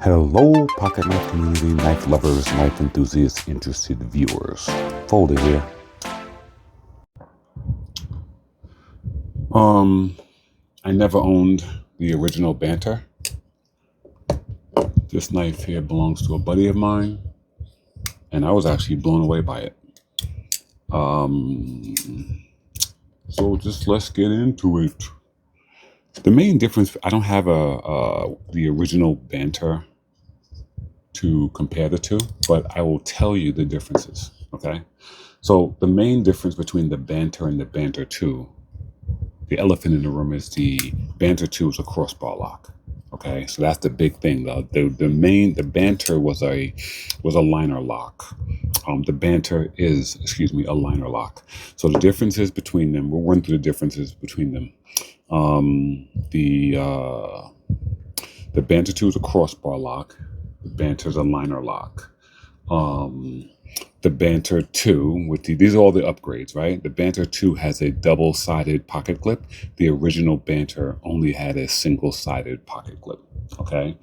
Hello, pocket knife community, knife lovers, knife enthusiasts, interested viewers. Folder here. I never owned the original Banter. This knife here belongs to a buddy of mine, and I was actually blown away by it. So just let's get into it. The main difference, I don't have the original Banter to compare the two, but I will tell you the differences, okay? So the main difference between the Banter and the Banter 2, the elephant in the room, is the Banter 2 is a crossbar lock. Okay, so that's the big thing. The Banter was a liner lock. The Banter is, a liner lock. So the differences between them, we'll run through the differences between them. The Banter 2 is a crossbar lock. The Banter is a liner lock. The Banter 2, these are all the upgrades, right? The Banter 2 has a double-sided pocket clip. The original Banter only had a single-sided pocket clip, okay?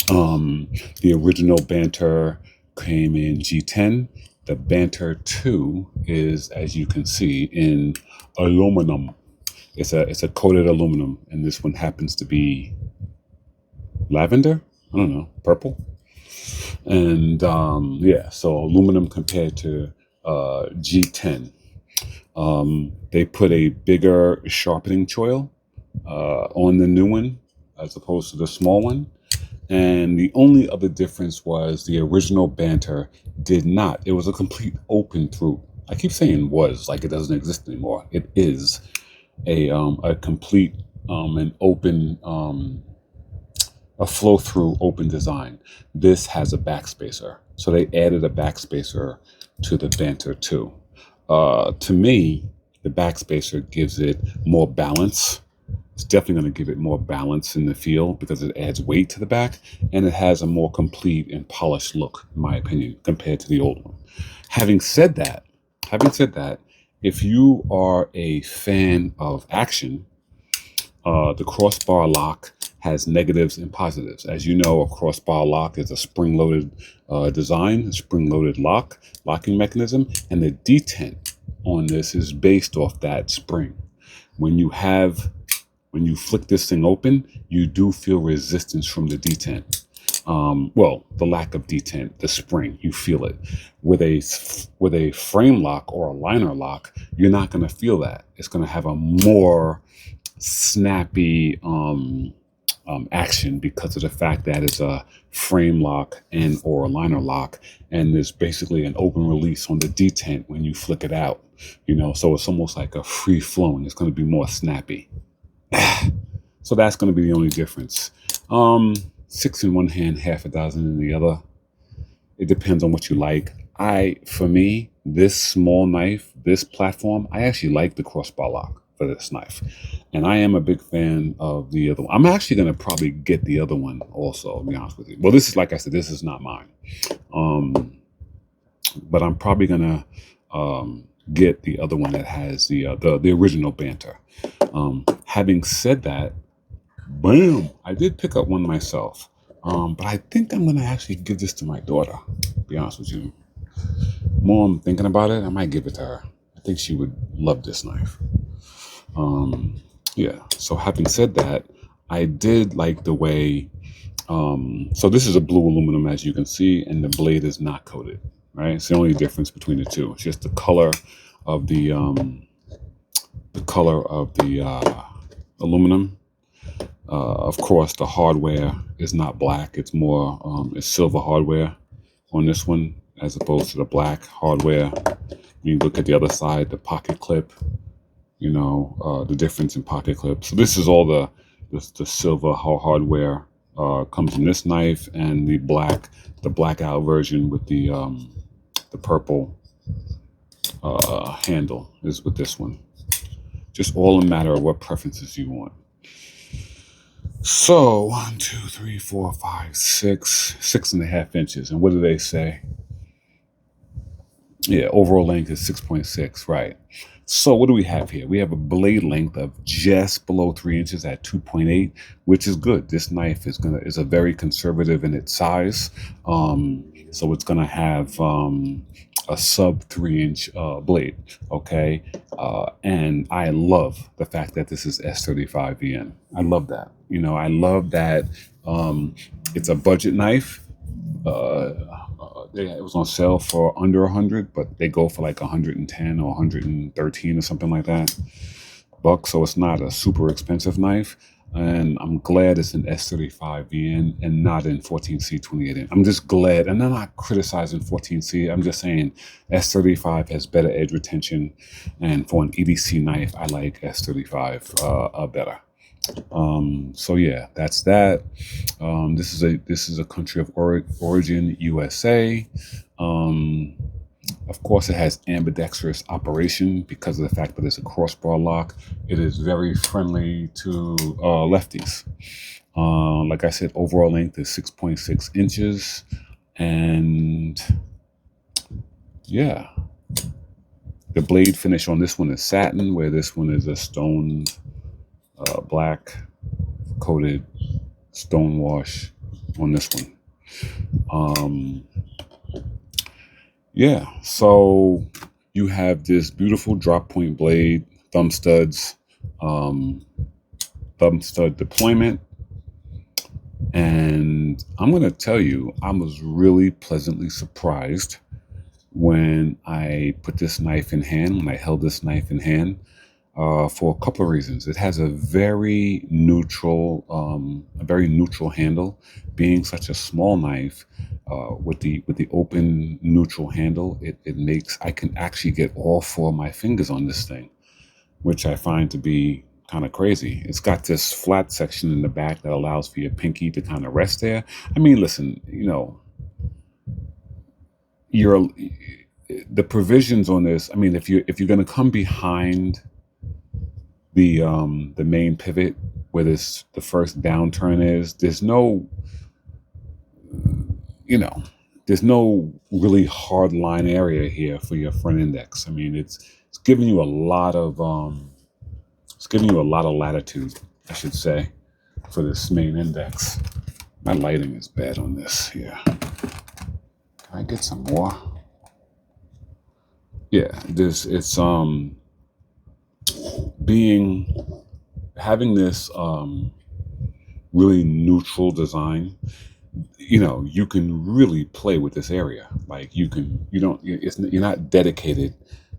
The original Banter came in G10. The Banter 2 is, as you can see, in aluminum. It's a coated aluminum, and this one happens to be lavender? I don't know, purple? And so aluminum compared to G10. They put a bigger sharpening choil on the new one as opposed to the small one. And the only other difference was the original Banter did not. It was a complete open through. I keep saying was, like it doesn't exist anymore. It is a complete and open a flow-through open design. This has a backspacer. So they added a backspacer to the Banter 2. To me, the backspacer gives it more balance. It's definitely going to give it more balance in the feel because it adds weight to the back, and it has a more complete and polished look, in my opinion, compared to the old one. Having said that, if you are a fan of action, the crossbar lock has negatives and positives. As you know, a crossbar lock is a spring-loaded design, a spring-loaded locking mechanism, and the detent on this is based off that spring. When you flick this thing open, you do feel resistance from the detent. The lack of detent, the spring, you feel it. With a frame lock or a liner lock, you're not going to feel that. It's going to have a more snappy action because of the fact that it's a frame lock and or a liner lock, and there's basically an open release on the detent when you flick it out, so it's almost like a free flowing. It's going to be more snappy. So that's going to be the only difference. 6 in one hand, half a dozen in the other. It depends on what you like. For me, this small knife, this platform, I actually like the crossbar lock for this knife. And I am a big fan of the other one. I'm actually going to probably get the other one also, to be honest with you. Well, this is, like I said, this is not mine. But I'm probably going to get the other one that has the original Banter. Having said that, bam, I did pick up one myself. But I think I'm going to actually give this to my daughter, to be honest with you. More I'm thinking about it, I might give it to her. I think she would love this knife. So having said that, I did like the way, so this is a blue aluminum, as you can see, and the blade is not coated, right? It's the only difference between the two. It's just the color of the aluminum. Of course, the hardware is not black. It's more, it's silver hardware on this one, as opposed to the black hardware. You look at the other side, the pocket clip, the difference in pocket clips. So this is all the silver hardware comes in this knife, and the blackout version with the purple handle is with this one. Just all a matter of what preferences you want. So 1, 2, 3, 4, 5, 6.5 inches. And what do they say? Yeah, overall length is 6.6, right. So what do we have here? We have a blade length of just below 3 inches at 2.8, which is good. This knife is a very conservative in its size. So it's gonna have a sub 3 inch blade. Okay. And I love the fact that this is S35VN. I love that. I love that it's a budget knife. It was on sale for under 100, but they go for like 110 or 113 or something like that bucks. So it's not a super expensive knife. And I'm glad it's an S35VN and not in 14C 28N. I'm just glad, and I'm not criticizing 14C. I'm just saying S35 has better edge retention, and for an EDC knife, I like S35 better. So yeah, that's that. This is a country of origin, USA. Of course, it has ambidextrous operation because of the fact that it's a crossbar lock. It is very friendly to lefties. Like I said, overall length is 6.6 inches, and yeah, the blade finish on this one is satin, where this one is a stone black coated stone wash on this one. Yeah, so you have this beautiful drop point blade, thumb studs, thumb stud deployment. And I'm going to tell you, I was really pleasantly surprised when I put this knife in hand, when I held this knife in hand. For a couple of reasons. It has a very neutral handle. Being such a small knife, with the open neutral handle, it makes I can actually get all four of my fingers on this thing, which I find to be kind of crazy. It's got this flat section in the back that allows for your pinky to kind of rest there. I mean, listen, the provisions on this. I mean, if you're going to come behind the main pivot where the first downturn is, there's no really hard line area here for your front index. I mean, it's giving you a lot of latitude, I should say, for this main index. My lighting is bad on this here. Can I get some more? Yeah, it's having this really neutral design. You can really play with this area. Like you're not dedicated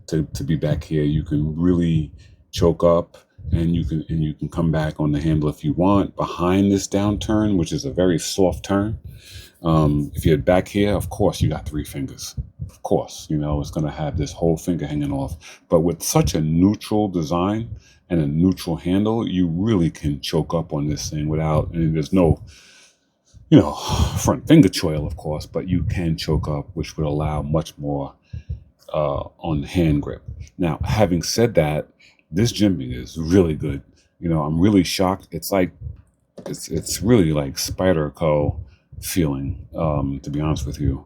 to be back here. You can really choke up, and you can come back on the handle if you want behind this downturn, which is a very soft turn. If you're back here, of course you got three fingers. Of course, it's going to have this whole finger hanging off. But with such a neutral design and a neutral handle, you really can choke up on this thing without, and there's no, front finger choil, of course, but you can choke up, which would allow much more on the hand grip. Now, having said that, this jimping is really good. I'm really shocked. It's like, it's really like Spyderco feeling, to be honest with you.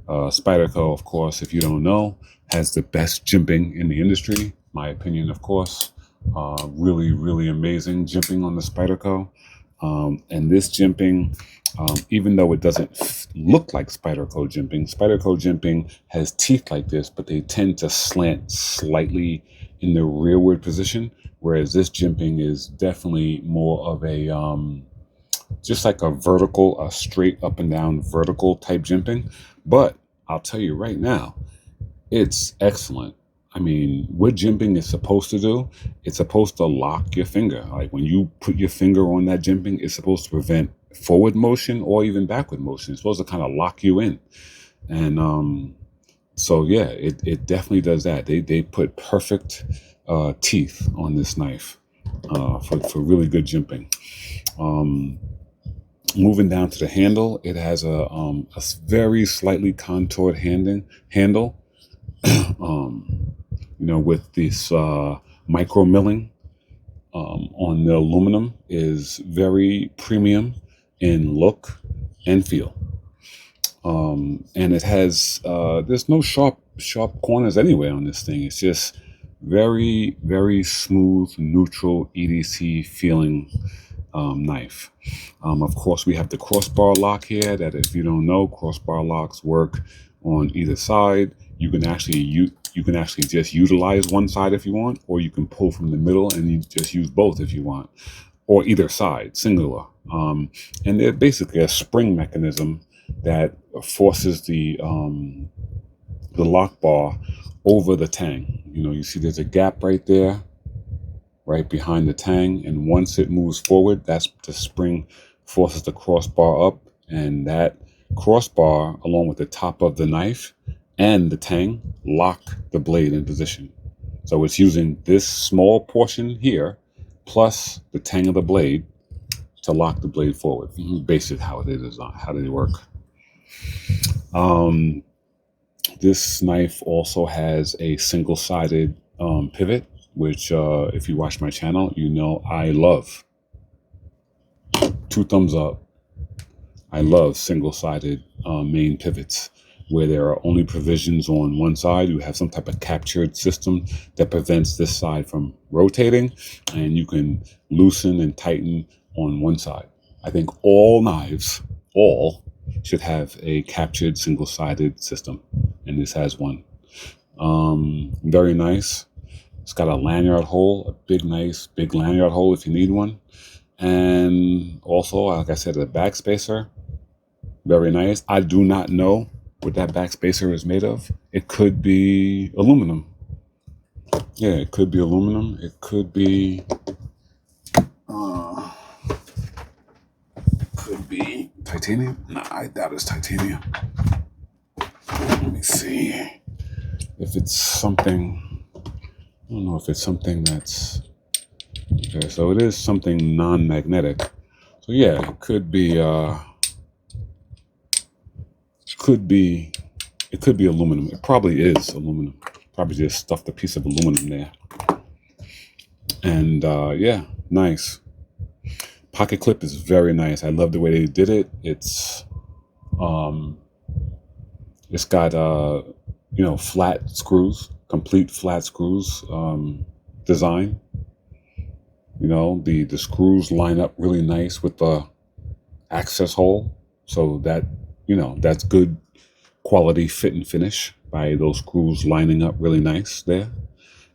Spyderco, of course, if you don't know, has the best jimping in the industry, my opinion, of course. Really, really amazing jimping on the Spyderco. And this jimping, even though it doesn't look like Spyderco jimping has teeth like this, but they tend to slant slightly in the rearward position, whereas this jimping is definitely more of a just like a straight up and down vertical type jimping. But I'll tell you right now, it's excellent. I mean, what jimping is supposed to do, it's supposed to lock your finger. Like when you put your finger on that jimping, it's supposed to prevent forward motion or even backward motion. It's supposed to kind of lock you in. And so yeah, it definitely does that. They put perfect teeth on this knife for really good jimping. Moving down to the handle, it has a very slightly contoured handle. With this micro milling on the aluminum is very premium in look and feel. And it has, there's no sharp sharp corners anywhere on this thing. It's just very, very smooth, neutral, EDC feeling knife. Of course, we have the crossbar lock here that, if you don't know, crossbar locks work on either side. You can actually just utilize one side if you want, or you can pull from the middle and you just use both if you want, or either side, singular. And they're basically a spring mechanism that forces the lock bar over the tang. You know, you see there's a gap right there, right behind the tang, and once it moves forward, that's the spring forces the crossbar up, and that crossbar, along with the top of the knife and the tang, lock the blade in position. So it's using this small portion here plus the tang of the blade to lock the blade forward. Basically how they design, how they work. This knife also has a single-sided pivot, which if you watch my channel, you know I love. 2 thumbs up. I love single-sided main pivots, where there are only provisions on one side. You have some type of captured system that prevents this side from rotating, and you can loosen and tighten on one side. I think all knives, should have a captured single-sided system, and this has one. Very nice. It's got a lanyard hole, a big, nice, big lanyard hole if you need one. And also, like I said, a backspacer. Very nice. I do not know what that backspacer is made of. It could be aluminum. Yeah, it could be aluminum. It could be titanium. Nah, I doubt it's titanium. Let me see if it's something. I don't know if it's something that's okay. So it is something non-magnetic. So yeah, it could be. It could be aluminum. It probably is aluminum. Probably just stuffed a piece of aluminum there. And yeah, nice. Pocket clip is very nice. I love the way they did it. It's got you know, flat screws, complete flat screws design. You know, the screws line up really nice with the access hole, so that, you know, that's good quality fit and finish by those screws lining up really nice there.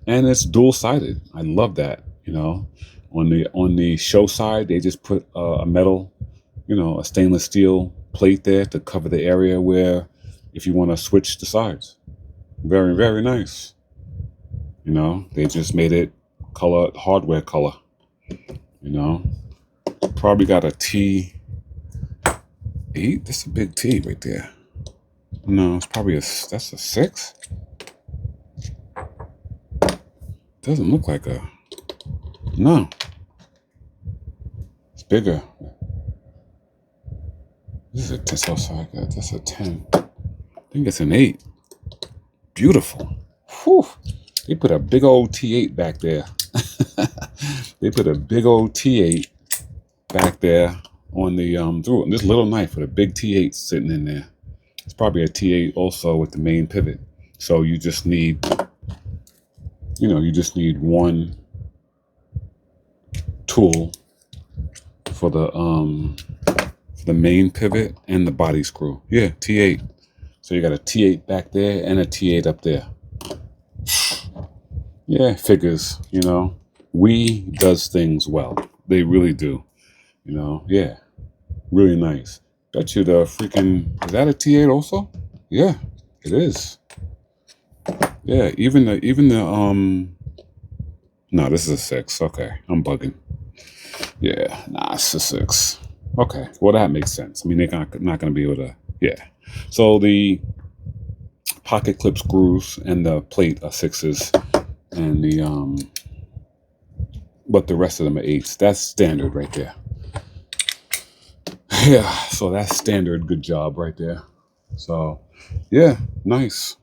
And it's dual-sided. I love that. You know, on the show side, they just put a metal, you know, a stainless steel plate there to cover the area where, if you want to switch the sides. Very, very nice. You know, they just made it color, hardware color. You know, probably got a T8. That's a big T right there. No, it's probably that's a 6. Doesn't look like a, no. It's bigger. This is a 10. So sorry, that's a 10. I think it's an 8. Beautiful. Whew. They put a big old T8 back there. They put a big old T8 back there on the through this little knife with a big T8 sitting in there. It's probably a T8 also with the main pivot. So you just need, you know, you just need one tool for the main pivot and the body screw. Yeah, T8. So you got a T8 back there and a T8 up there. Yeah, figures, you know. We does things well. They really do. You know, yeah. Really nice. Bet you the freaking, is that a T8 also? Yeah, it is. Yeah, even the no, this is a 6. Okay, I'm bugging. Yeah, nah, it's a 6. Okay, well that makes sense. I mean, they're not gonna be able to, yeah. So the pocket clip screws and the plate are 6s, and the but the rest of them are 8s. That's standard right there. Yeah, so that's standard. Good job right there. So yeah, nice,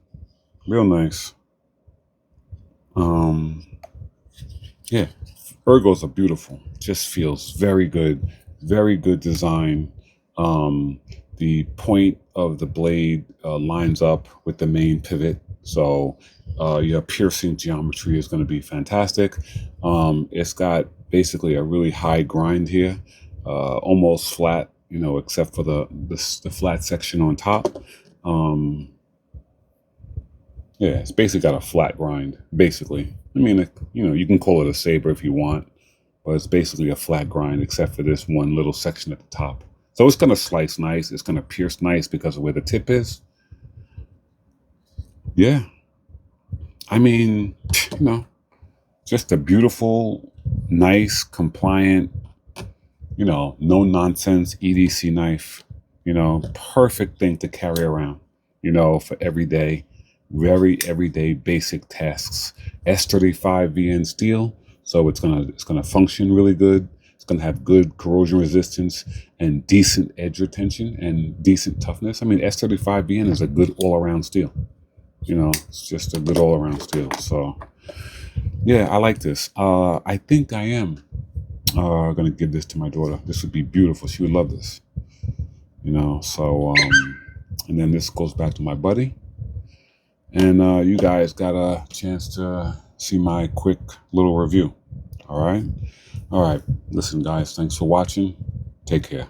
real nice. Yeah, ergos are beautiful. Just feels very good design. The point of the blade lines up with the main pivot So your piercing geometry is going to be fantastic. It's got basically a really high grind here, almost flat, except for the flat section on top. Um, yeah, it's basically got a flat grind, basically. I mean, you can call it a saber if you want, but it's basically a flat grind except for this one little section at the top. So it's going to slice nice. It's going to pierce nice because of where the tip is. Yeah. I mean, you know, just a beautiful, nice, compliant, no nonsense EDC knife, perfect thing to carry around, for everyday, very everyday basic tasks. S35 VN steel, so it's gonna function really good. It's gonna have good corrosion resistance and decent edge retention and decent toughness. I mean, S35 VN is a good all around steel. It's just a good all around steel. So yeah, I like this. I think I am gonna give this to my daughter. This would be beautiful. She would love this. So and then this goes back to my buddy. And you guys got a chance to see my quick little review. All right. Listen, guys, thanks for watching. Take care.